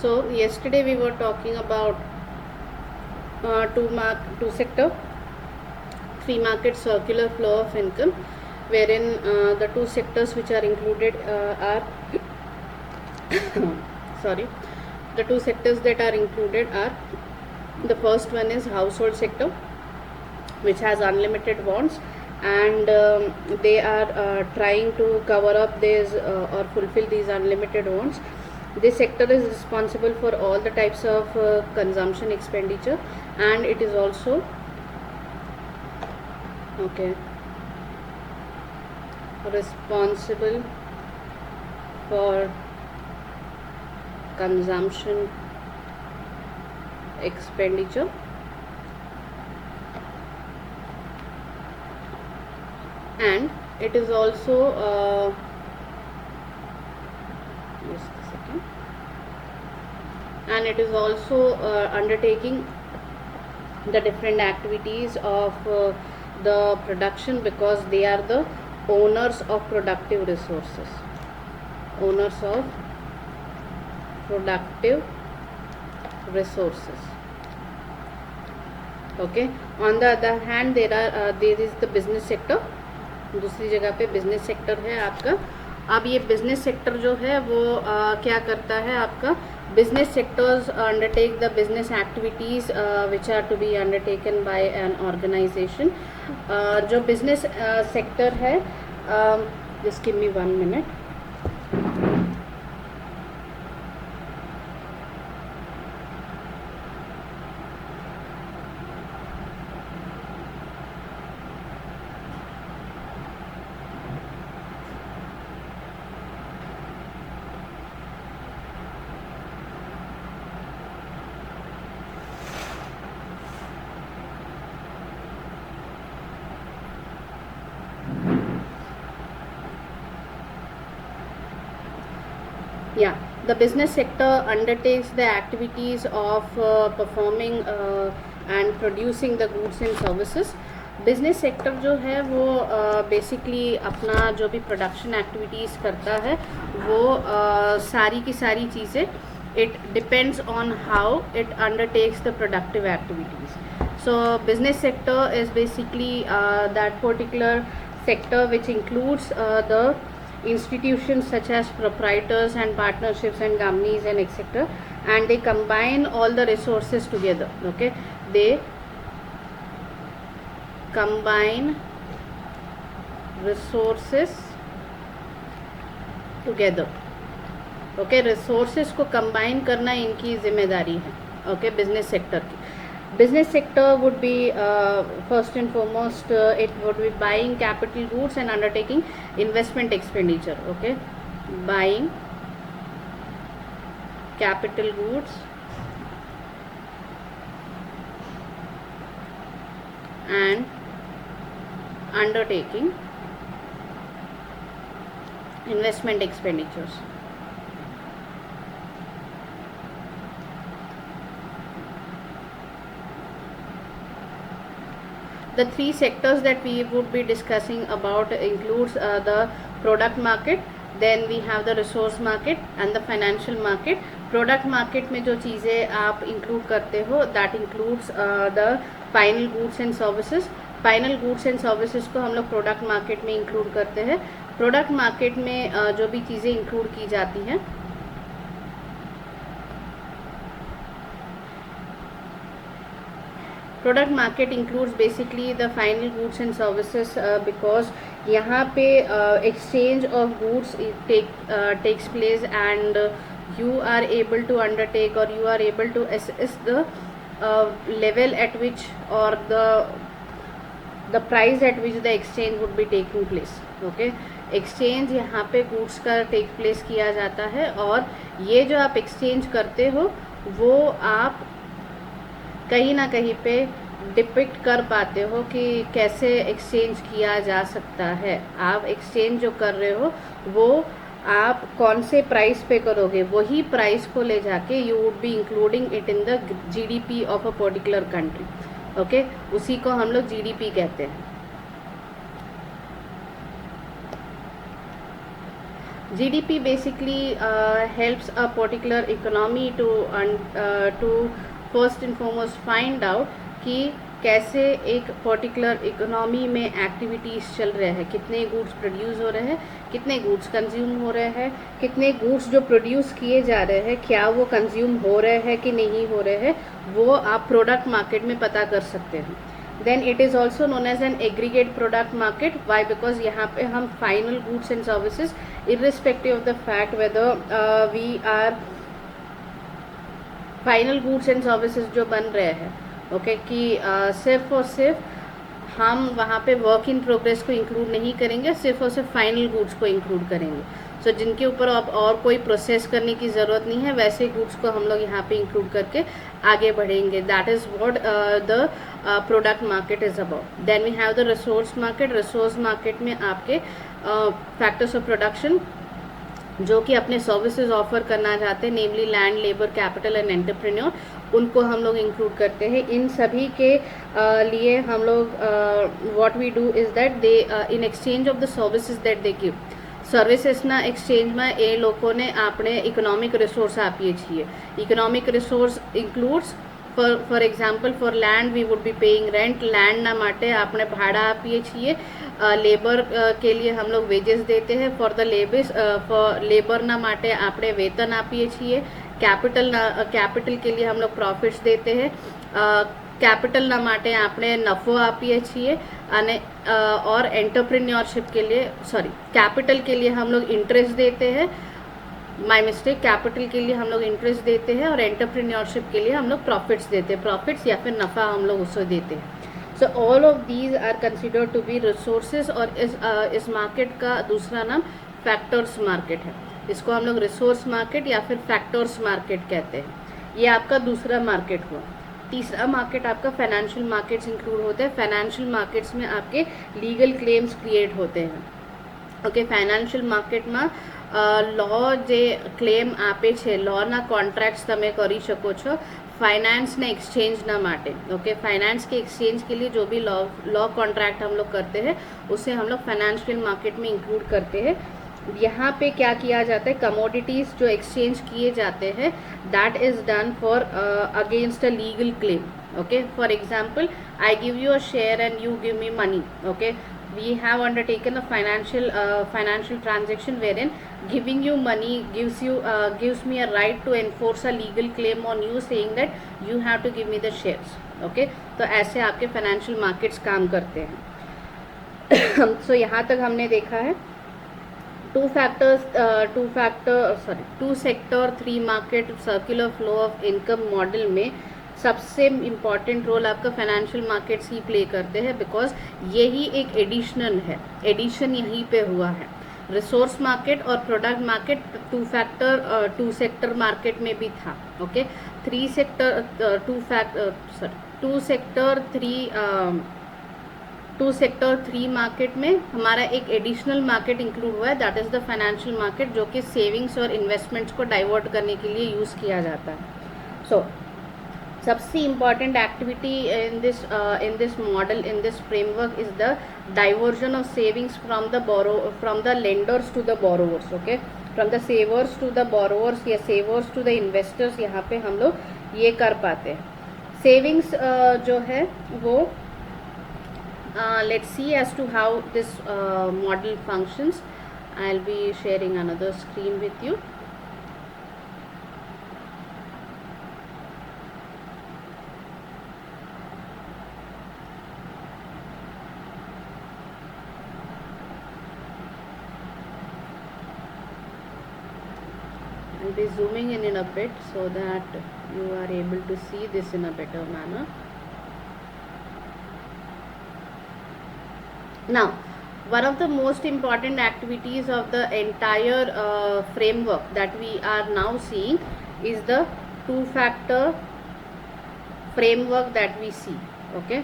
So yesterday we were talking about two sector, free market circular flow of income, wherein the two sectors which are included are sorry, the two sectors that are included are, the first one is household sector, which has unlimited wants, and they are trying to cover up these or fulfill these unlimited wants. This sector is responsible for all the types of consumption expenditure, and it is also responsible for consumption expenditure, and it is also just a second, and it is also undertaking the different activities of the production, because they are the owners of productive resources. Owners of productive resources. Okay. On the other hand, there is the business sector. दूसरी जगह पे business sector है आपका. अब ये business sector जो है वो क्या करता है आपका, business sectors undertake the business activities which are to be undertaken by an organization. जो business sector है, just give me 1 minute. Yeah, the business sector undertakes the activities of performing and producing the goods and services. Business sector जो है वो basically अपना जो भी production activities करता है वो सारी की सारी चीज़ें, it depends on how it undertakes the productive activities. So business sector is basically that particular sector which includes the institutions such as proprietors and partnerships and companies and etc., and they combine all the resources together. Okay, they combine resources together. Okay, resources को combine करना इनकी जिम्मेदारी है. Okay, business sector की. Business sector would be first and foremost it would be buying capital goods and undertaking investment expenditure. Okay, buying capital goods and undertaking investment expenditures. The three sectors that we would be discussing about includes the product market, then we have the resource market and the financial market. Product market में जो चीज़ें आप include करते हो, that includes the final goods and services. Final goods and services को हम लोग product market में include करते हैं. Product market में जो भी चीज़ें include की जाती हैं, product market includes basically the final goods and services, because यहाँ पे exchange of goods takes place and you are able to undertake or you are able to assess the level at which or the price at which the exchange would be taking place. Okay, exchange यहाँ पे goods का take place किया जाता है, और ये जो आप एक्सचेंज करते हो वो आप कहीं ना कहीं पे डिपिक्ट कर पाते हो कि कैसे एक्सचेंज किया जा सकता है. आप एक्सचेंज जो कर रहे हो वो आप कौन से प्राइस पे करोगे, वही प्राइस को ले जाके you would be including it in the GDP of a particular country. Okay, उसी को हम लोग जीडीपी कहते हैं. GDP basically helps a particular economy to first and foremost find out कि कैसे एक पर्टिकुलर इकोनॉमी में एक्टिविटीज़ चल रहे हैं, कितने गुड्स प्रोड्यूस हो रहे हैं, कितने गुड्स कंज्यूम हो रहे हैं, कितने गुड्स जो प्रोड्यूस किए जा रहे हैं क्या वो कंज्यूम हो रहे हैं कि नहीं हो रहे हैं, वो आप प्रोडक्ट मार्केट में पता कर सकते हैं. Then it is also known as an aggregate product market. Why? Because यहाँ पे हम final goods and services irrespective of the fact whether we are final goods and services जो बन रहे हैं ओके कि सिर्फ और सिर्फ हम वहाँ पे वर्क इन प्रोग्रेस को इंक्लूड नहीं करेंगे, सिर्फ और सिर्फ फाइनल गुड्स को इंक्लूड करेंगे. सो जिनके ऊपर अब और कोई प्रोसेस करने की ज़रूरत नहीं है वैसे गुड्स को हम लोग यहाँ पे इंक्लूड करके आगे बढ़ेंगे. That is what the product market is about. Then we have the resource market. Resource market में आपके फैक्टर्स ऑफ प्रोडक्शन जो कि अपने सर्विसेज ऑफर करना चाहते हैं, namely land, labour, capital and entrepreneur, उनको हम लोग इंक्लूड करते हैं. इन सभी के लिए हम लोग what we do is that they in exchange of the services that they give, સર્વિસીસના એક્સચેન્જમાં એ લોકોને આપણે ઇકોનોમિક રિસોર્સ આપીએ છીએ. Economic resource includes for example for land we would be paying rent. લેન્ડના માટે આપણે ભાડા આપીએ છીએ. લેબર के लिए हम लोग वेजेस देते हैं. फॉर लेबરના માટે આપણે વેતન આપીએ છીએ. कैपिटल के लिए हम लोग प्रॉफिट्स देते हैं. कैपिटलના માટે આપણે નફો આપીએ છીએ અને और एंटरप्रेन्योरशिप के लिए कैपिटल के लिए हम लोग इंटरेस्ट देते हैं. My mistake. कैपिटल के लिए हम लोग इंटरेस्ट देते हैं और एंटरप्रेन्योरशिप के लिए हम लोग प्रॉफिट्स देते हैं. प्रॉफिट्स या फिर नफ़ा हम लोग उसको देते हैं. So all of these are considered to be resources. और इस मार्केट का दूसरा नाम फैक्टर्स मार्केट है. इसको हम लोग रिसोर्स मार्केट या फिर फैक्टर्स मार्केट कहते हैं. ये आपका दूसरा मार्केट हुआ. तीसरा मार्केट आपका फाइनेंशियल मार्केट्स इंक्लूड होते हैं. फाइनेंशियल मार्केट्स में आपके लीगल क्लेम्स क्रिएट होते हैं. ओके, फाइनेंशियल मार्केटમાં લો જે ક્લેમ આપે છે, લોના કોન્ટ્રાક્ટ્સ તમે કરી શકો છો फाइनेंसને एक्सचेंजना માટે. ओके, फाइनेंस के एक्सचेंज के लिए जो भी लॉ कॉन्ट्रैक्ट हम लोग करते हैं उसे हम लोग फाइनेंशियल मार्केट में इंक्लूड करते हैं. यहाँ पे क्या किया जाता है, कमोडिटीज़ जो एक्सचेंज किए जाते हैं that is done for against a legal claim. Okay, for example I give you a share and you give me money. Okay, we have undertaken a financial transaction wherein giving you money gives me a right to enforce a legal claim on you saying that you have to give me the shares. Okay, तो ऐसे आपके financial markets काम करते हैं. सो यहाँ तक हमने देखा है two sector 3 market circular flow of income model में सबसे इम्पॉर्टेंट रोल आपका फाइनेंशियल मार्केट्स ही प्ले करते हैं. बिकॉज यही एक एडिशनल है, एडिशन यहीं पे हुआ है. रिसोर्स मार्केट और product market two sector market में भी था. ओके, टू सेक्टर 3 मार्केट में हमारा एक एडिशनल मार्केट इंक्लूड हुआ है. That is the financial market जो कि सेविंग्स और इन्वेस्टमेंट्स को डाइवर्ट करने के लिए यूज़ किया जाता है. सो सबसे important activity in this model, in this framework is the diversion of savings from the lenders to the borrowers. Okay, from the savers to the borrowers या savers to the investors. यहाँ पे हम लोग ये कर पाते हैं. सेविंग्स जो है वो let's see as to how this model functions. I'll be sharing another screen with you. I'll be zooming in a bit so that you are able to see this in a better manner. Now, one of the most important activities of the entire framework that we are now seeing is the two-factor framework that we see. Okay,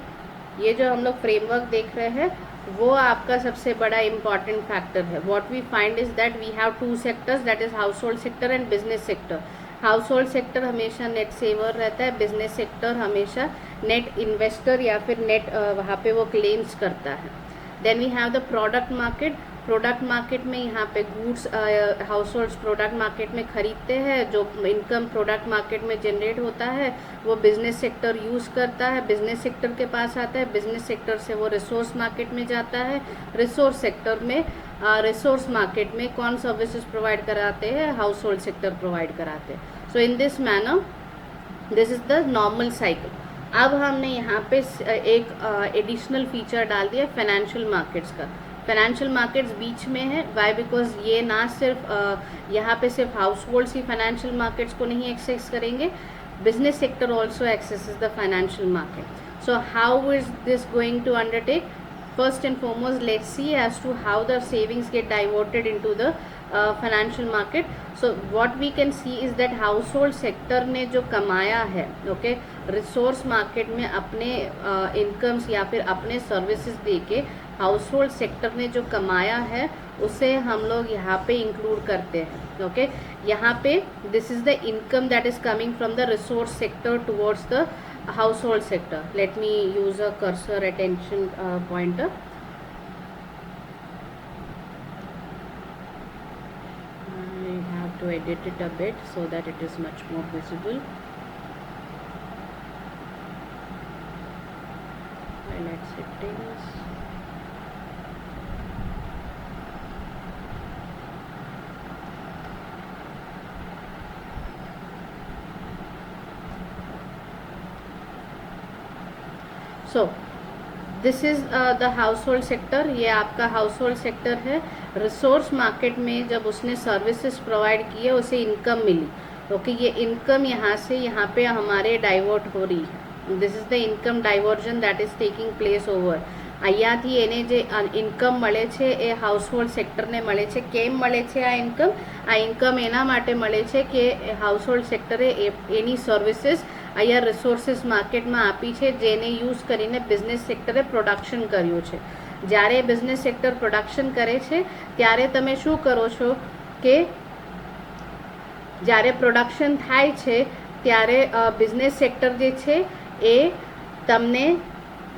ये जो हम लोग framework देख रहे हैं वो आपका सबसे बड़ा इम्पॉर्टेंट फैक्टर है. What we find is that we have two sectors, that is household sector and business sector. Household sector हमेशा नेट सेवर रहता है. बिजनेस सेक्टर हमेशा नेट इन्वेस्टर या फिर नेट वहाँ पे वो क्लेम्स करता है. Then we have the product market. Product market में यहाँ पे goods households product market में खरीदते हैं, जो इनकम प्रोडक्ट मार्केट में जनरेट होता है वो बिजनेस सेक्टर यूज़ करता है, बिजनेस सेक्टर के पास आता है, बिजनेस सेक्टर से वो रिसोर्स मार्केट में जाता है, रिसोर्स सेक्टर में रिसोर्स मार्केट में कौन सर्विसेज प्रोवाइड कराते हैं, हाउस होल्ड सेक्टर प्रोवाइड कराते हैं। So in this manner this is the normal cycle. अब हमने यहाँ पे एक एडिशनल फीचर डाल दिया फाइनेंशियल मार्केट्स का। फाइनेंशियल मार्केट्स बीच में है, वाई बिकॉज ये ना सिर्फ यहाँ पे सिर्फ हाउस होल्ड्स ही फाइनेंशियल मार्केट्स को नहीं एक्सेस करेंगे, business sector also accesses the financial market. So how is this going to undertake? First and foremost, let's see as to how the savings get diverted into the financial market. So what we can see is that household sector ने जो कमाया है, okay, resource market में अपने incomes या फिर अपने services देके household sector ने जो कमाया है उसे हम लोग यहाँ पे include करते हैं, okay. यहाँ पे this is the income that is coming from the resource sector towards the household sector. Let me use a cursor attention pointer. I have to edit it a bit so that it is much more visible. Highlight settings. So this is the household sector, ये आपका house hold sector है। Resource market में जब उसने services provide किए उसे income मिली, okay, ये income यहाँ से यहाँ पे हमारे डाइवर्ट हो रही है। This is the income diversion that is taking place over. અહીંયાથી એને જે ઇન્કમ મળે છે એ હાઉસહોલ્ડ સેક્ટરને મળે છે. કેમ મળે છે આ ઇન્કમ? આ ઇન્કમ એના માટે મળે છે કે હાઉસહોલ્ડ સેક્ટરે એની સર્વિસીસ અહીંયા રિસોર્સિસ માર્કેટમાં આપી છે, જેને યુઝ કરીને બિઝનેસ સેક્ટરે પ્રોડક્શન કર્યું છે. જ્યારે બિઝનેસ સેક્ટર પ્રોડક્શન કરે છે ત્યારે તમે શું કરો છો કે જ્યારે પ્રોડક્શન થાય છે ત્યારે બિઝનેસ સેક્ટર જે છે એ તમને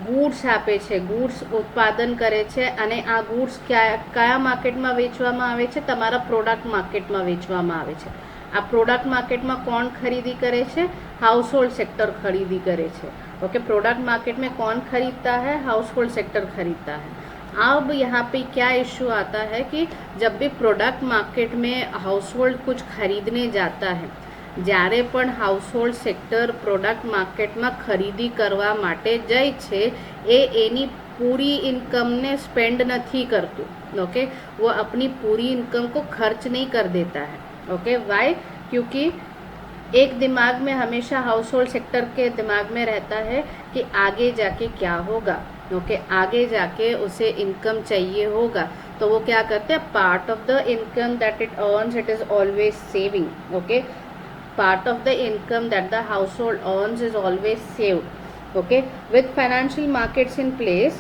ગુડ્સ આપે છે, ગુડ્સ ઉત્પાદન કરે છે અને આ ગુડ્સ કયા માર્કેટમાં વેચવામાં આવે છે? તમારા પ્રોડક્ટ માર્કેટમાં વેચવામાં આવે છે. આ પ્રોડક્ટ માર્કેટમાં કોણ ખરીદી કરે છે? हाउस होल्ड सेक्टर खरीदी करे छे, ओके. प्रोडक्ट मार्केट में कौन खरीदता है? हाउस होल्ड सेक्टर खरीदता है. अब यहाँ पे क्या इश्यू आता है कि जब भी प्रोडक्ट मार्केट में हाउस होल्ड कुछ खरीदने जाता है, જ્યારે પણ હાઉસ હોલ્ડ સેક્ટર પ્રોડક્ટ માર્કેટમાં ખરીદી કરવા માટે જાય છે એ એની પૂરી ઇન્કમને સ્પેન્ડ નથી કરતું, ओके. वो अपनी पूरी इनकम को खर्च नहीं कर देता है, ओके. वाई? क्योंकि एक दिमाग में हमेशा हाउस होल्ड सेक्टर के दिमाग में रहता है कि आगे जाके क्या होगा, ओके. आगे जाके उसे इनकम चाहिए होगा, तो वो क्या करते हैं? Part of the income that it earns it is always saving, okay. Part of the income that the household earns is always saved, okay. With financial markets in place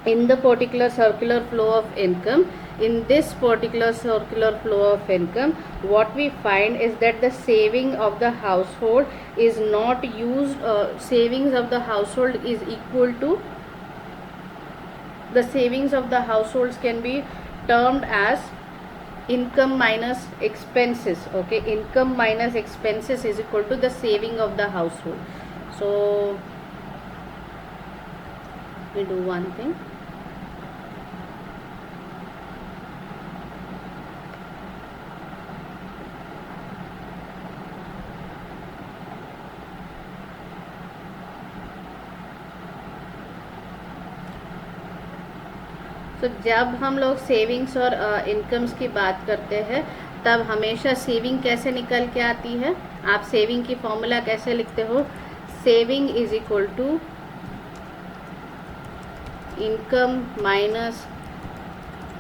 in the particular circular flow of income, in this particular circular flow of income, what we find is that the saving of the household is not used, savings of the household is equal to the savings of the households can be termed as income minus expenses, okay. Income minus expenses is equal to the saving of the household. So we do one thing. तो जब हम लोग savings और incomes की बात करते हैं तब हमेशा सेविंग कैसे निकल के आती है? आप सेविंग की फॉर्मूला कैसे लिखते हो? Saving is equal to income minus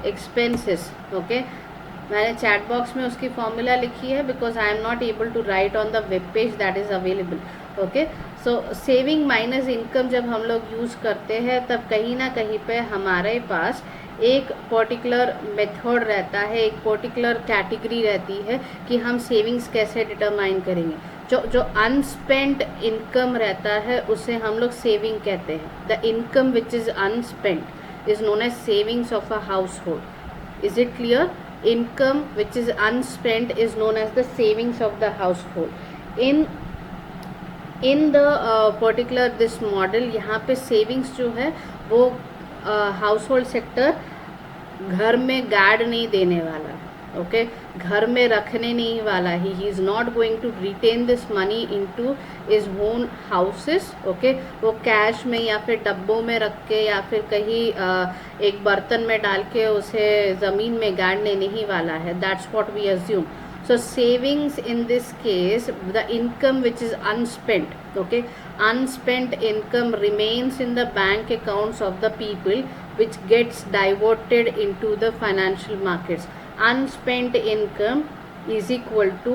expenses, okay. मैंने चैट बॉक्स में उसकी फॉर्मूला लिखी है because I am not able to write on the web page that is available, okay. So saving minus income जब हम लोग यूज़ करते हैं तब कहीं ना कहीं पे हमारे पास एक पर्टिकुलर मेथड रहता है, एक पर्टिकुलर कैटेगरी रहती है कि हम सेविंग्स कैसे डिटरमाइन करेंगे. जो अनस्पेंट इनकम रहता है उसे हम लोग सेविंग कहते हैं. The income which is unspent is known as savings of a household, Is it clear? Income which is unspent is known as the savings of the household. In the particular this model, यहाँ पे savings जो है वो household sector घर में guard नहीं देने वाला, ओके घर में रखने नहीं वाला, he is not going to retain this money into his own houses, okay वो कैश में या फिर डब्बों में रख के या फिर कहीं एक बर्तन में डाल के उसे ज़मीन में गाड़ने नहीं वाला है. That's what we assume. So savings in this case, the income which is unspent, okay, unspent income remains in the bank accounts of the people, which gets diverted into the financial markets. Unspent income is equal to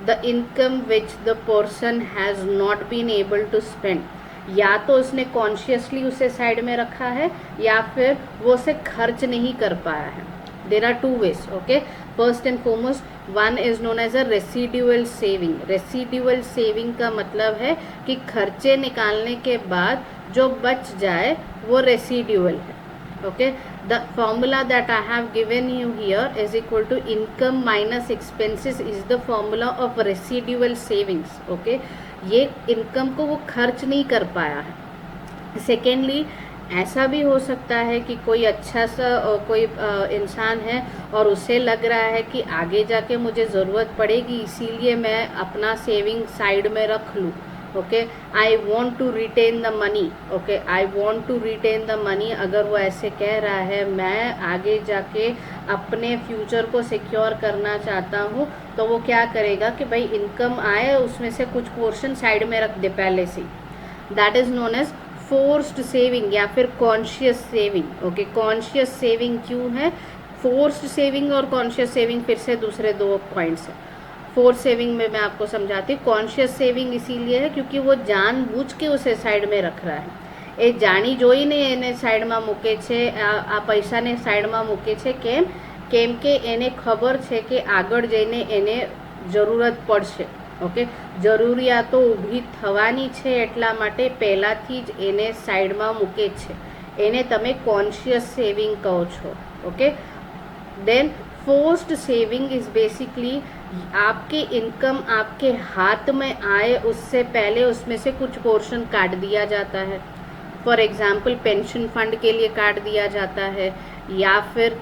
the income which the person has not been able to spend. या तो उसने consciously उसे side में रखा है या फिर वो उसे खर्च नहीं कर पाया है. There are two ways, okay. First and foremost, one is known as a residual saving. Residual saving का मतलब है कि खर्चे निकालने के बाद जो बच जाए वो residual है, okay. The formula that I have given you here is equal to income minus expenses is the formula of residual savings, okay. ये income को वो खर्च नहीं कर पाया है. Secondly, ऐसा भी हो सकता है कि कोई अच्छा सा कोई इंसान है और उसे लग रहा है कि आगे जाके मुझे ज़रूरत पड़ेगी, इसीलिए मैं अपना सेविंग साइड में रख लूँ, okay. I want to retain the money, okay, I want to retain the money. अगर वो ऐसे कह रहा है मैं आगे जाके अपने फ्यूचर को सिक्योर करना चाहता हूँ, तो वो क्या करेगा कि भाई इनकम आए उसमें से कुछ पोर्शन साइड में रख दे पहले से. That is known as forced saving या फिर conscious saving, okay. Conscious saving क्यों है? फोर्स्ड सेविंग और कॉन्शियस सेविंग फिर से दूसरे दो पॉइंट्स हैं. फोर्स सेविंग में मैं आपको समझाती हूँ. कॉन्शियस सेविंग इसीलिए है क्योंकि वो जानबूझ के उसे साइड में रख रहा है. એ જાણી જોઈને એને સાઈડમાં મૂકે છે, આ પૈસાને સાઈડમાં મૂકે છે. કેમ કે એને ખબર છે કે આગળ જઈને એને જરૂરત પડશે, ઓકે. જરૂરિયાતો ઊભી થવાની છે એટલા માટે પહેલાંથી જ એને સાઈડમાં મૂકે છે. એને તમે કોન્શિયસ સેવિંગ કહો છો, okay. Then forced saving is basically आपके इनकम आपके हाथ में आए उससे पहले उसमें से कुछ पोर्शन काट दिया जाता है. फॉर एग्जाम्पल पेंशन फंड के लिए काट दिया जाता है या फिर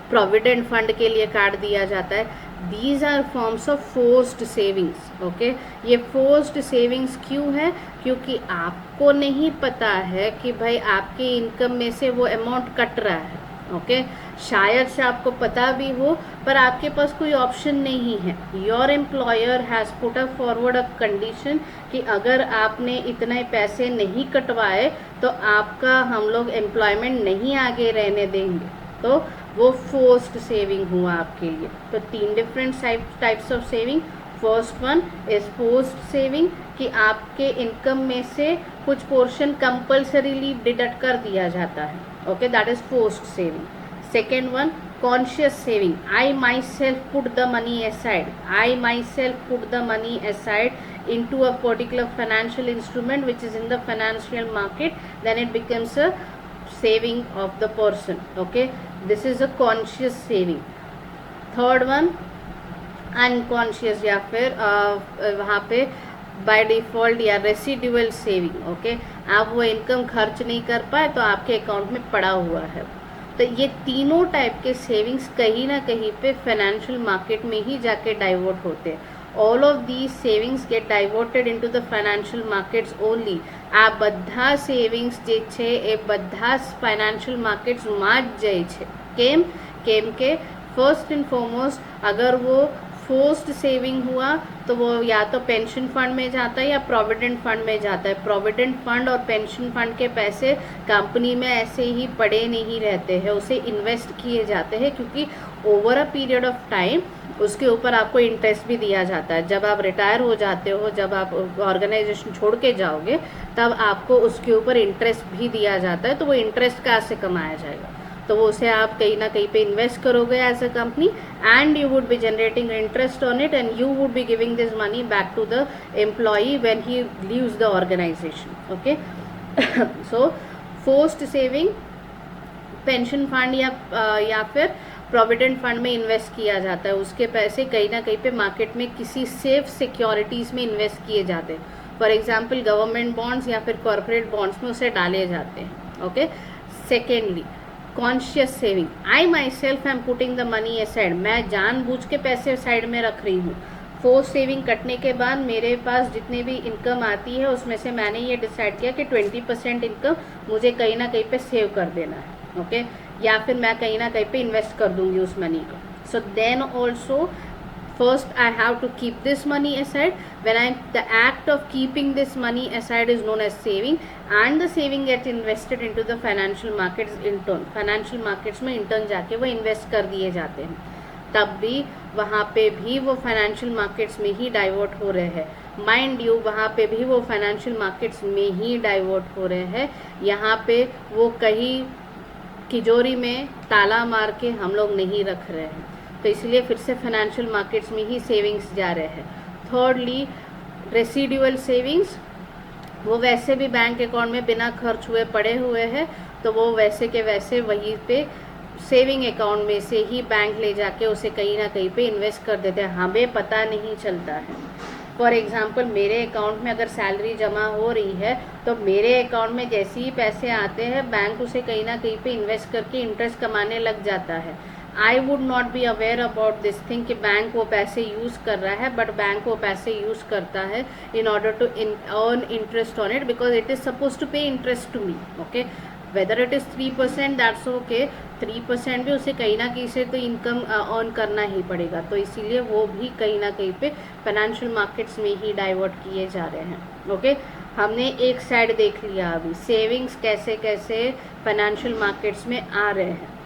प्रोविडेंट फंड के लिए काट दिया जाता है. These are forms of forced savings, okay. ये फोर्स्ड सेविंग्स क्यों है? क्योंकि आपको नहीं पता है कि भाई आपके इनकम में से वो अमाउंट कट रहा है, ओके. शायद से आपको पता भी हो पर आपके पास कोई ऑप्शन नहीं है. Your employer has put up forward a condition कि अगर आपने इतने पैसे नहीं कटवाए तो आपका हम लोग एम्प्लॉयमेंट नहीं आगे रहने देंगे. तो वो फोर्स्ड सेविंग हुआ आपके लिए. तो 3 different types of saving. First one is forced saving कि आपके इनकम में से कुछ पोर्शन कंपल्सरीली डिडक्ट कर दिया जाता है, okay. That is forced saving. Second one, conscious saving. I myself put the money aside. I myself put the money aside into a particular financial instrument which is in the financial market. Then it becomes a saving of the person. Okay, this is a conscious saving. Third one, unconscious या फिर वहाँ पे by default या residual saving. Okay, आप वो income खर्च नहीं कर पाए तो आपके अकाउंट में पड़ा हुआ है. तो ये तीनों टाइप के सेविंग्स कहीं ना कहीं पे फाइनेंशियल मार्केट में ही जाके डाइवर्ट होते हैं. All of these savings get diverted into the financial markets only. આ બધા સેવિંગ્સ જે છે એ બધા फाइनेंशियल मार्केट्स માં જ જાય છે. કેમ કે फर्स्ट एंड फॉरमोस्ट अगर वो फोर्स्ड सेविंग हुआ तो वो या तो पेंशन फंड में जाता है या प्रोविडेंट फंड में जाता है. प्रोविडेंट फंड और पेंशन फंड के पैसे कंपनी में ऐसे ही पड़े नहीं रहते हैं, उसे इन्वेस्ट किए जाते हैं क्योंकि over a period of time उसके ऊपर आपको इंटरेस्ट भी दिया जाता है. जब आप रिटायर हो जाते हो, जब आप ऑर्गेनाइजेशन छोड़ के जाओगे तब आपको उसके ऊपर इंटरेस्ट भी दिया जाता है. तो वो इंटरेस्ट कहाँ से कमाया जाएगा? तो वो उसे आप कहीं ना कहीं पे इन्वेस्ट करोगे as a company and you would be generating interest on it and you would be giving this money back to the employee when he leaves the organisation. Okay, so forced saving, pension fund या फिर provident fund में invest किया जाता है, उसके पैसे कहीं ना कहीं पे मार्केट में किसी सेफ सिक्योरिटीज़ में इन्वेस्ट किए जाते हैं। फॉर एग्जांपल गवर्नमेंट बॉन्ड्स या फिर कॉरपोरेट बॉन्ड्स में उसे डाले जाते हैं। Okay, secondly conscious saving, I my self am putting the money aside, मैं जानबूझ के पैसे साइड में रख रही हूँ। फोर्स सेविंग कटने के बाद मेरे पास जितने भी इनकम आती है उसमें से मैंने ये डिसाइड किया कि 20% इनकम मुझे कहीं ना कहीं पे सेव कर देना है। ओके, या फिर मैं कहीं ना कहीं पे इन्वेस्ट कर दूंगी उस मनी को। So then also first I have to keep this money aside. The act of keeping this money aside is known as saving, and the saving gets invested into the financial markets in turn. Financial markets में intern जाके वो invest कर दिए जाते हैं, तब भी वहाँ पे भी वो फाइनेंशियल मार्केट्स में ही डाइवर्ट हो रहे हैं। माइंड यू, वहाँ पे भी वो फाइनेंशियल मार्केट्स में ही डाइवर्ट हो रहे हैं। यहाँ पे वो कहीं तिजोरी में ताला मार के हम लोग नहीं रख रहे हैं, तो इसलिए फिर से फाइनेंशियल मार्केट्स में ही सेविंग्स जा रहे हैं। थर्डली रेसिडुअल सेविंग्स, वो वैसे भी बैंक अकाउंट में बिना खर्च हुए पड़े हुए हैं, तो वो वैसे के वैसे वहीं पे सेविंग अकाउंट में से ही बैंक ले जाके उसे कहीं ना कहीं पे इन्वेस्ट कर देते हैं, हमें पता नहीं चलता है। फॉर एग्जांपल मेरे अकाउंट में अगर सैलरी जमा हो रही है तो मेरे अकाउंट में जैसे ही पैसे आते हैं बैंक उसे कहीं ना कहीं पे इन्वेस्ट करके इंटरेस्ट कमाने लग जाता है। I would not be aware about this thing कि बैंक वो पैसे यूज़ कर रहा है, बट बैंक वो पैसे यूज़ करता है in order to earn interest on it, because it is suppose to pay interest to me. Okay, whether it is 3% that's okay, 3% भी उसे कहीं ना कहीं से तो इनकम अर्न करना ही पड़ेगा, तो इसीलिए वो भी कहीं ना कहीं पे फाइनेंशियल मार्केट्स में ही डाइवर्ट किए जा रहे हैं। ओके, हमने एक साइड देख लिया, अभी सेविंग्स कैसे कैसे फाइनेंशियल मार्केट्स में आ रहे हैं।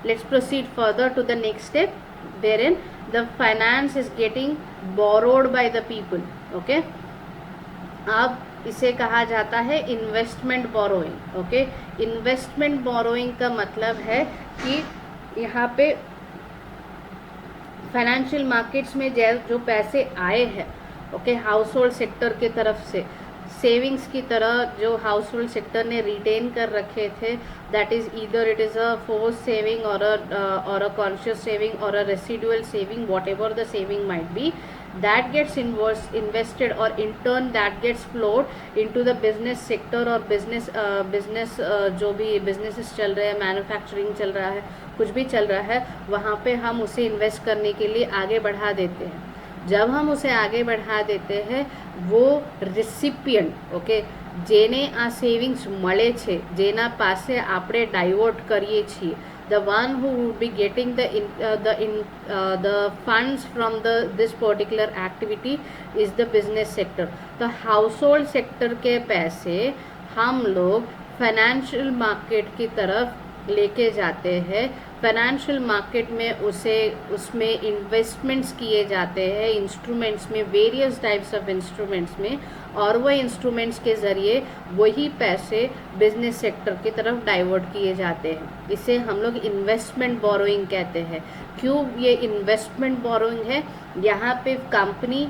Let's proceed further to the next step, wherein the finance is getting borrowed by the people. Okay, अब इसे कहा जाता है investment borrowing. Okay, investment borrowing का मतलब है कि यहाँ पे फाइनेंशियल मार्केट्स में जो पैसे आए हैं, ओके, हाउस होल्ड सेक्टर की तरफ से सेविंग्स की तरह जो हाउस होल्ड सेक्टर ने रिटेन कर रखे थे, that is either it is a force saving और अ कॉन्शियस सेविंग और अ residual saving, what ever the saving might be, that gets invested or in turn that gets flowed into the business sector और business जो भी businesses चल रहे हैं, manufacturing चल रहा है, कुछ भी चल रहा है, वहाँ पे हम उसे इन्वेस्ट करने के लिए आगे बढ़ा देते हैं। जब हम उसे आगे बढ़ा देते हैं, वो रिसिपियન્ટ, ओके, જેને આ સેવિંગ્સ મળે છે, જેના પાસે આપણે ડાયવર્ટ કરીએ છીએ, the one who would be getting the funds from this particular activity is the business sector. तो household sector के पैसे हम लोग फाइनेंशियल मार्केट की तरफ लेके जाते हैं। फाइनेंशियल मार्केट में उसमें इन्वेस्टमेंट्स किए जाते हैं, इंस्ट्रूमेंट्स में, वेरियस टाइप्स ऑफ इंस्ट्रूमेंट्स में, और वो इंस्ट्रूमेंट्स के ज़रिए वही पैसे बिजनेस सेक्टर की तरफ डाइवर्ट किए जाते हैं। इसे हम लोग इन्वेस्टमेंट बोरोइंग कहते हैं। क्यों ये इन्वेस्टमेंट बोरोइंग है? यहाँ पे कंपनी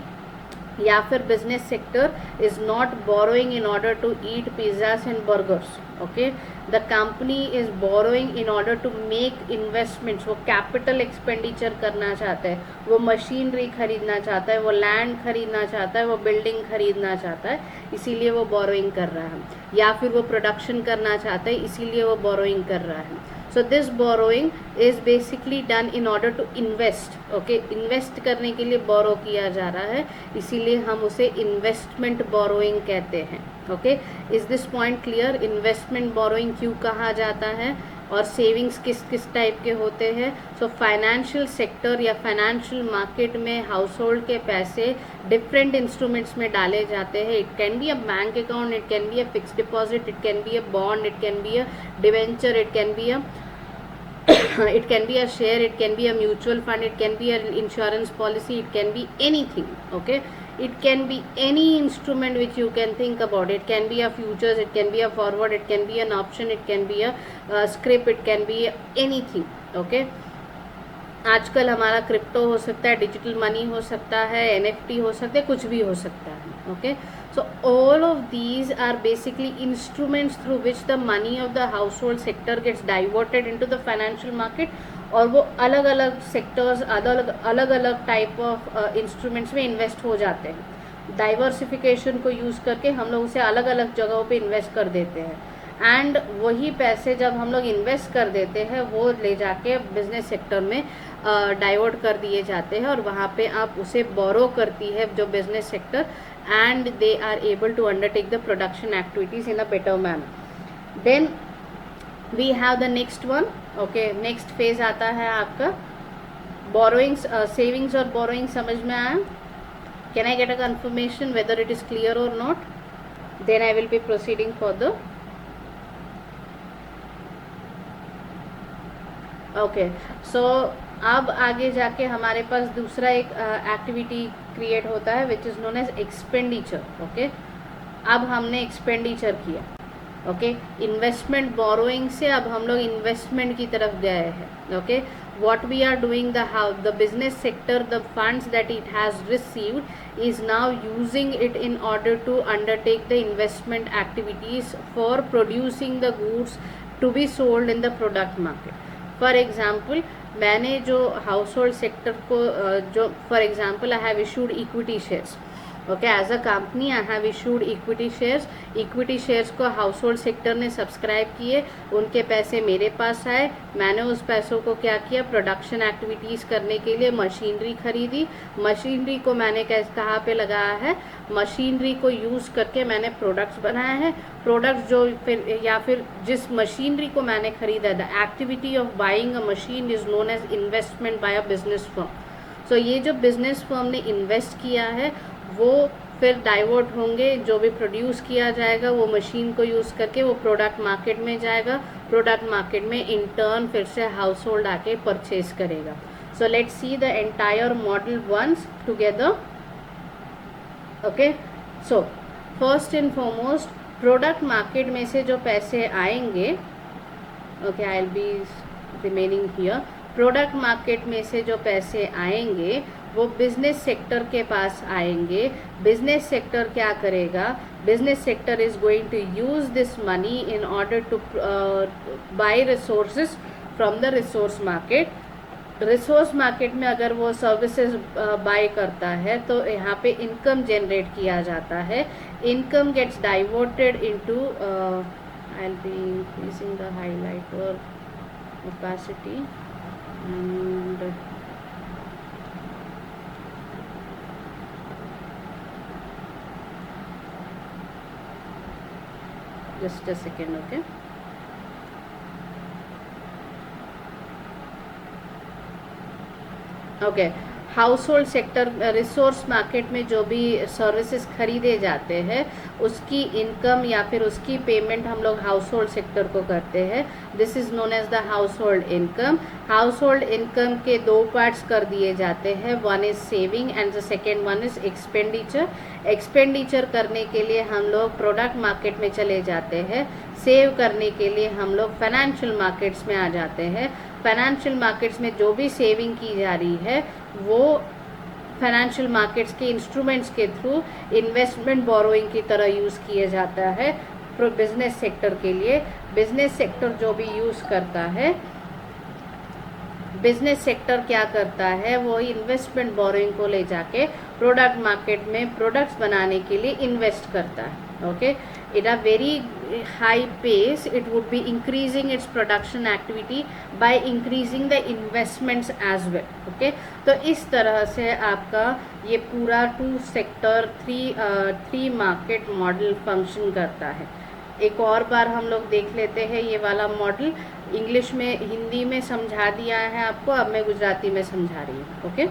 या फिर business sector is not borrowing in order to eat pizzas and burgers. Okay, the company is borrowing in order to make investments. वो कैपिटल एक्सपेंडिचर करना चाहता है, वो मशीनरी खरीदना चाहता है, वो लैंड खरीदना चाहता है, वो बिल्डिंग खरीदना चाहता है, इसीलिए वो बोरोइंग कर रहा है। या फिर वो प्रोडक्शन करना चाहता है, इसीलिए वो बोरोइंग कर रहा है। So this borrowing is basically done in order to invest. Okay, invest करने के लिए बोरो किया जा रहा है, इसीलिए हम उसे इन्वेस्टमेंट बोरोइंग कहते हैं। Okay, is this point clear? Investment borrowing क्यों कहा जाता है और सेविंग्स किस किस टाइप के होते हैं? सो फाइनेंशियल सेक्टर या फाइनेंशियल मार्केट में हाउस होल्ड के पैसे डिफरेंट इंस्ट्रूमेंट्स में डाले जाते हैं। It can be a bank account, it can be a fixed deposit, it can be a bond, it can be a debenture, it can be a share, it can be a mutual fund, it can be an insurance policy, it can be anything. Okay, it can be any instrument which you can think about. It can be a futures, it can be a forward, it can be an option, it can be a scrip, it can be anything. Okay, आजकल हमारा crypto हो सकता है, digital money हो सकता है, NFT हो सकते हैं, कुछ भी हो सकता है. Okay, so all of these are basically instruments through which the money of the household sector gets diverted into the financial market, और वो अलग अलग सेक्टर्स, अलग अलग टाइप ऑफ इंस्ट्रूमेंट्स में इन्वेस्ट हो जाते हैं. डाइवर्सिफिकेशन को यूज़ करके हम लोग उसे अलग अलग जगहों पे इन्वेस्ट कर देते हैं, एंड वही पैसे जब हम लोग इन्वेस्ट कर देते हैं वो ले जाके बिजनेस सेक्टर में डाइवर्ट कर दिए जाते हैं, और वहाँ पे आप उसे बोरो करती है जो business sector, and they are able to undertake the production activities in a better manner. Then we have the next one. Okay, next phase आता है आपका बोरोइंग्स. सेविंग्स और बोरोइंग समझ में आया? Can I get a confirmation whether it is clear और not? Then I will be proceeding for the. Okay, so अब आगे जाके हमारे पास दूसरा एक एक्टिविटी क्रिएट होता है which is known as expenditure. Okay, अब हमने एक्सपेंडिचर किया. ओके, इन्वेस्टमेंट बोरोइंग से अब हम लोग इन्वेस्टमेंट की तरफ गए हैं. Okay, what we are doing, the business sector, the funds that it has received is now using it in order to undertake the investment activities for producing the goods to be sold in the product market. For example मैंने जो household sector को जो for example I have issued equity shares. Okay, as a company I have issued equity shares. Equity shares को household sector ने subscribe किए, उनके पैसे मेरे पास आए. मैंने उस पैसों को क्या किया, प्रोडक्शन एक्टिविटीज़ करने के लिए मशीनरी खरीदी. मशीनरी को मैंने कहाँ पे लगाया है, मशीनरी को यूज़ करके मैंने प्रोडक्ट्स बनाए हैं. प्रोडक्ट्स जो फिर या फिर जिस मशीनरी को मैंने खरीदा, the activity of buying a machine is known as investment by a business firm. So ये जो बिजनेस फर्म ने इन्वेस्ट किया है वो फिर डाइवर्ट होंगे, जो भी प्रोड्यूस किया जाएगा वो मशीन को यूज़ करके वो प्रोडक्ट मार्केट में जाएगा. प्रोडक्ट मार्केट में इन टर्न फिर से हाउस होल्ड आके परचेज करेगा. So let's see the entire model once together. Okay, so first and foremost product market में से जो पैसे आएंगे, okay I will be remaining here. Product market में से जो पैसे आएंगे वो बिजनेस सेक्टर के पास आएंगे. बिजनेस सेक्टर क्या करेगा, business sector is going to use this money in order to buy resources from the resource market. Resource market में अगर वो सर्विसेज बाय करता है तो यहाँ पे इनकम जनरेट किया जाता है. Income gets diverted into, I will be increasing the highlighter opacity and just a second. Okay, okay, household sector resource market में जो भी सर्विसेज खरीदे जाते हैं उसकी इनकम या फिर उसकी पेमेंट हम लोग हाउस होल्ड सेक्टर को करते हैं. This is known as the household income. Household income के दो पार्ट्स कर दिए जाते हैं. One is saving and the second one is expenditure. Expenditure करने के लिए हम लोग प्रोडक्ट मार्केट में चले जाते हैं. सेव करने के लिए हम लोग फाइनेंशियल मार्केट्स में आ जाते हैं. फाइनेंशियल मार्केट्स में जो भी सेविंग की जा रही है वो फाइनेंशियल मार्केट्स के इंस्ट्रूमेंट्स के थ्रू इन्वेस्टमेंट बोरोइंग की तरह यूज़ किया जाता है बिजनेस सेक्टर के लिए. बिजनेस सेक्टर जो भी यूज़ करता है, बिजनेस सेक्टर क्या करता है, वो इन्वेस्टमेंट बोरोइंग को ले जाके प्रोडक्ट मार्केट में प्रोडक्ट्स बनाने के लिए इन्वेस्ट करता है. Okay, at a very high pace it would be increasing its production activity by increasing the investments as well. okay, तो इस तरह से आपका ये पूरा two sector three market model function करता है. एक और बार हम लोग देख लेते हैं ये वाला मॉडल. इंग्लिश में हिंदी में समझा दिया है आपको, अब मैं गुजराती में समझा रही हूँ. Okay,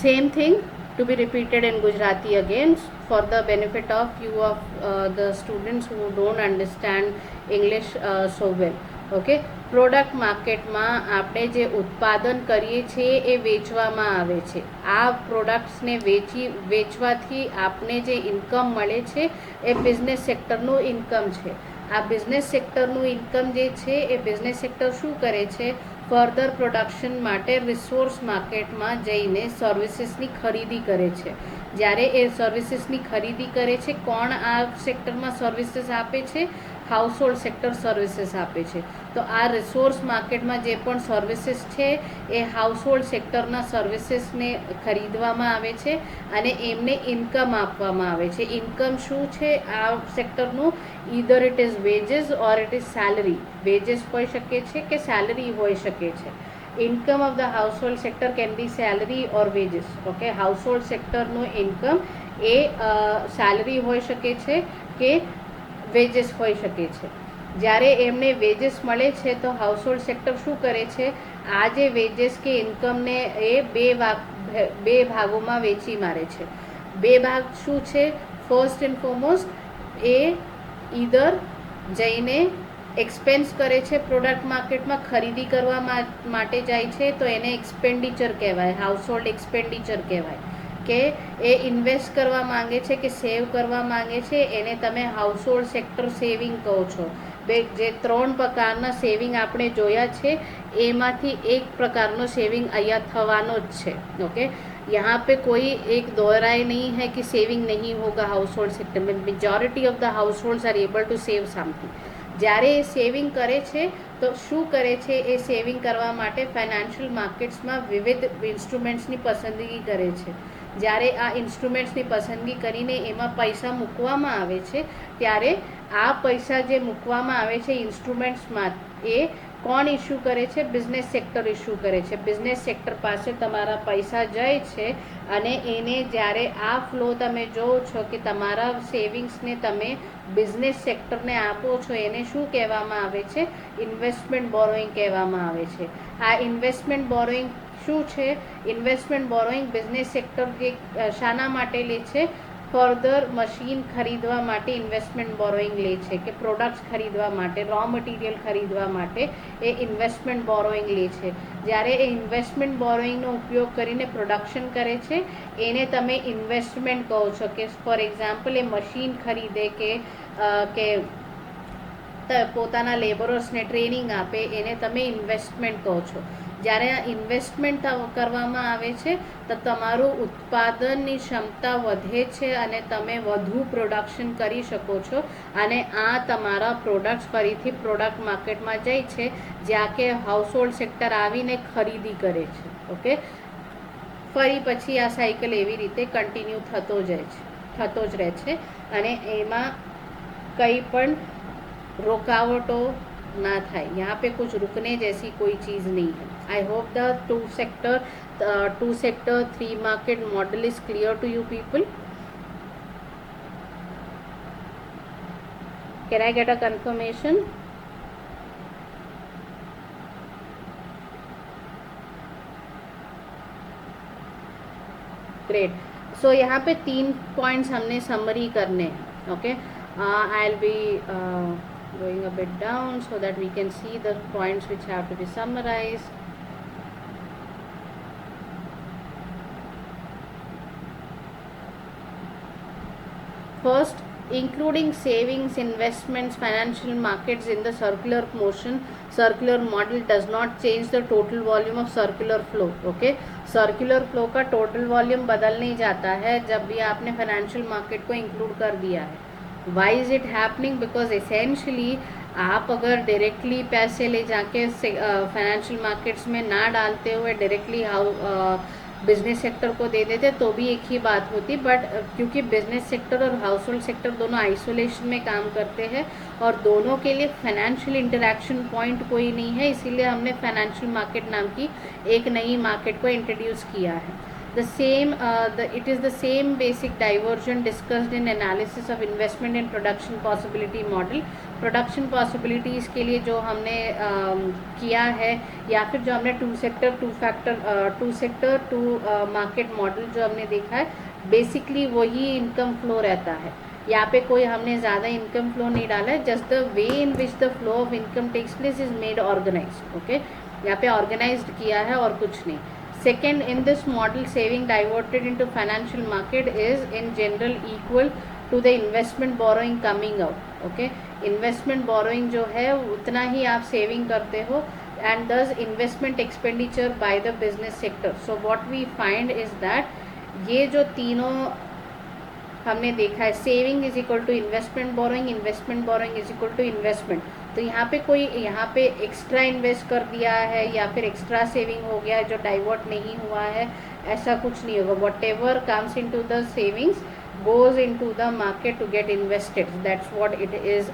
same thing to be repeated in Gujarati again for the benefit of you of the students who don't understand English so well. Okay, product માર્કેટમાં આપણે જે ઉત્પાદન કરીએ છીએ એ વેચવામાં આવે છે. આ પ્રોડક્ટ્સને વેચવાથી આપને જે ઇન્કમ મળે છે એ બિઝનેસ સેક્ટરનું ઇન્કમ છે. આ બિઝનેસ સેક્ટરનું ઇન્કમ જે છે એ બિઝનેસ સેક્ટર શું કરે છે, ફર્ધર પ્રોડક્શન માટે રિસોર્સ માર્કેટમાં જઈને સર્વિસીસની ખરીદી કરે છે. જ્યારે એ સર્વિસીસની ખરીદી કરે છે, કોણ આ સેક્ટરમાં સર્વિસીસ આપે છે? હાઉસહોલ્ડ સેક્ટર સર્વિસીસ આપે છે. તો આ રિસોર્સ માર્કેટમાં જે પણ સર્વિસીસ છે એ હાઉસહોલ્ડ સેક્ટરના સર્વિસીસને ખરીદવામાં આવે છે અને એમને ઇન્કમ આપવામાં આવે છે. ઇન્કમ શું છે આ સેક્ટરનું? Either it is wages or it is salary. Wages હોઈ શકે છે કે સેલરી હોઈ શકે છે. Income of the household sector can be salary or wages. Okay, household સેક્ટરનું ઇન્કમ એ સેલરી હોઈ શકે છે કે વેજીસ હોઈ શકે છે. જ્યારે એમને વેજીસ મળે છે તો હાઉસહોલ્ડ સેક્ટર શું કરે છે? આ જે વેજીસ કે ઇન્કમને એ બે ભાગોમાં વેચી મારે છે. બે ભાગ શું છે? First and foremost A either જઈને એક્સપેન્સ કરે છે, પ્રોડક્ટ માર્કેટમાં ખરીદી કરવા માટે જાય છે તો એને એક્સપેન્ડિચર કહેવાય, હાઉસહોલ્ડ એક્સપેન્ડિચર કહેવાય. કે એ ઇન્વેસ્ટ કરવા માંગે છે કે સેવ કરવા માંગે છે, એને તમે હાઉસહોલ્ડ સેક્ટર સેવિંગ કહો છો. જે 3 પ્રકારના સેવિંગ આપણે જોયા છે એમાંથી એક પ્રકારનો સેવિંગ અહીંયા થવાનો જ છે. ઓકે, यहाँ पे कोई एक दोहराई नहीं है कि सेविंग नहीं होगा हाउसहोल्ड सेक्टर में. Majority of the households are able to save something. જ્યારે એ સેવિંગ કરે છે તો શું કરે છે? એ સેવિંગ કરવા માટે ફાઇનાન્શિયલ માર્કેટ્સમાં વિવિધ ઇન્સ્ટ્રુમેન્ટ્સની પસંદગી કરે છે. જ્યારે આ ઇન્સ્ટ્રુમેન્ટ્સની પસંદગી કરીને એમાં પૈસા મૂકવામાં આવે છે ત્યારે આ પૈસા જે મૂકવામાં આવે છે ઇન્સ્ટ્રુમેન્ટ્સમાં એ કોણ ઇસ્યુ કરે છે? બિઝનેસ સેક્ટર ઇસ્યુ કરે છે. બિઝનેસ સેક્ટર પાસે તમારા પૈસા જાય છે અને એને જ્યારે આ ફ્લો તમે જોવો છો કે તમારા સેવિંગ્સને તમે બિઝનેસ સેક્ટરને આપો છો, એને શું કહેવામાં આવે છે? ઇન્વેસ્ટમેન્ટ બોરોઈંગ કહેવામાં આવે છે. આ ઇન્વેસ્ટમેન્ટ બોરોઈંગ શું છે? ઇન્વેસ્ટમેન્ટ બોરોઈંગ બિઝનેસ સેક્ટર જે શાના માટે લે છે? ફર્ધર મશીન ખરીદવા માટે ઇન્વેસ્ટમેન્ટ બોરોઈંગ લે છે, કે પ્રોડક્ટ્સ ખરીદવા માટે, રો મટીરિયલ ખરીદવા માટે એ ઇન્વેસ્ટમેન્ટ બોરોઈંગ લે છે. જ્યારે એ ઇન્વેસ્ટમેન્ટ બોરોઈંગનો ઉપયોગ કરીને પ્રોડક્શન કરે છે એને તમે ઇન્વેસ્ટમેન્ટ કહો છો. કે ફોર એક્ઝામ્પલ એ મશીન ખરીદે કે પોતાના લેબરર્સને ટ્રેનિંગ આપે, એને તમે ઇન્વેસ્ટમેન્ટ કહો છો. જ્યારે આ ઇન્વેસ્ટમેન્ટ કરવામાં આવે છે તો તમારું ઉત્પાદનની ક્ષમતા વધે છે અને તમે વધુ પ્રોડક્શન કરી શકો છો અને આ તમારા પ્રોડક્ટ્સ ફરીથી પ્રોડક્ટ માર્કેટમાં જાય છે જ્યાં કે હાઉસહોલ્ડ સેક્ટર આવીને ખરીદી કરે છે. ઓકે, ફરી પછી આ સાયકલ એવી રીતે કન્ટિન્યુ થતો જ રહે છે અને એમાં કંઈ પણ रुकावटों ना था. यहाँ पे कुछ रुकने जैसी कोई चीज़ नहीं है. I hope the two sector 3 market model is clear to you people. Can I get a confirmation? Great. So यहाँ पे 3 पॉइंट्स हमने समरी करने हैं. ओके, I'll be going a bit down so that we can see the points which have to be summarized. First, including savings, investments, financial markets in the circular motion, circular model does not change the total volume of circular flow. Okay, circular flow का total volume बदल नहीं जाता है जब भी आपने financial market को include कर दिया है. Why is it happening? Because essentially आप अगर डायरेक्टली पैसे ले जाके फाइनेंशियल मार्केट्स में ना डालते हुए डायरेक्टली बिजनेस सेक्टर को दे देते तो भी एक ही बात होती, बट क्योंकि बिजनेस सेक्टर और हाउस होल्ड सेक्टर दोनों आइसोलेशन में काम करते हैं और दोनों के लिए फाइनेंशियल इंटरेक्शन पॉइंट कोई नहीं है, इसीलिए हमने फाइनेंशियल मार्केट नाम की एक नई मार्केट को इंट्रोड्यूस किया है. It is the same basic diversion discussed in analysis of investment and production possibility model. Production possibilities के लिए जो हमने किया है या फिर जो हमने two sector two market model जो हमने देखा है, बेसिकली वही इनकम फ्लो रहता है. यहाँ पे कोई हमने ज़्यादा इनकम फ्लो नहीं डाला है, just the way in which the flow of income takes place is made organised. Okay, यहाँ पे ऑर्गेनाइज्ड किया है और कुछ नहीं. Second, in this model, saving diverted into financial market is in general equal to the investment borrowing coming out. Okay, investment borrowing जो है उतना ही आप सेविंग करते हो and thus investment expenditure by the business sector. So what we find is that ये जो तीनों हमने देखा है, saving is equal to investment borrowing, investment borrowing is equal to investment. तो यहाँ पे कोई यहाँ पे एक्स्ट्रा इन्वेस्ट कर दिया है या फिर एक्स्ट्रा सेविंग हो गया है जो डाइवर्ट नहीं हुआ है, ऐसा कुछ नहीं होगा. Whatever comes into the savings goes into the market to get invested. That's what it is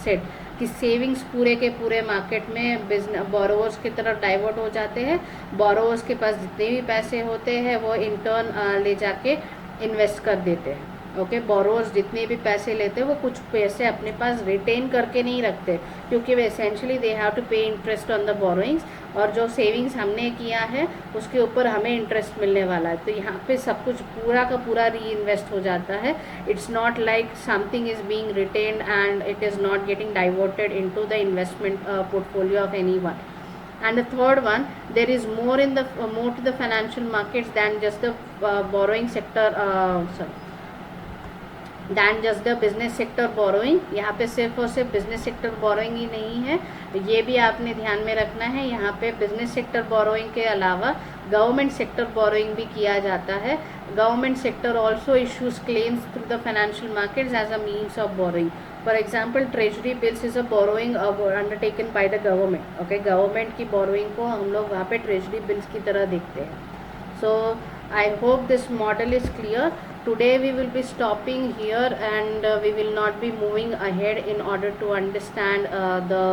said कि सेविंग्स पूरे के पूरे मार्केट में बिजनेस बोरोवर्स की तरफ डाइवर्ट हो जाते हैं. बोरोवर्स के पास जितने भी पैसे होते हैं वो इन टर्न ले जाके इन्वेस्ट कर देते हैं. ओके, बोरोवर्स जितने भी पैसे लेते हैं वो कुछ पैसे अपने पास रिटेन करके नहीं रखते क्योंकि वे essentially they have to pay interest on the borrowings, और जो सेविंग्स हमने किया है उसके ऊपर हमें इंटरेस्ट मिलने वाला है. तो यहाँ पे सब कुछ पूरा का पूरा री इन्वेस्ट हो जाता है. It's not like something is being retained and it is not getting diverted into the investment portfolio of anyone. And the third one, there is more to the financial markets than just the borrowing sector, than just the business sector borrowing. यहाँ पे सिर्फ और सिर्फ business sector borrowing ही नहीं है, ये भी आपने ध्यान में रखना है. यहाँ पे बिजनेस सेक्टर बोरोइंग के अलावा गवर्नमेंट सेक्टर बोरोइंग भी किया जाता है. Government sector also issues claims through the financial markets as a means of borrowing. For example treasury bills is a borrowing undertaken by the government. Okay, government की borrowing को हम लोग वहाँ पे ट्रेजरी बिल्स की तरह देखते हैं. सो I hope this model is clear. Today we will be stopping here and we will not be moving ahead in order to understand the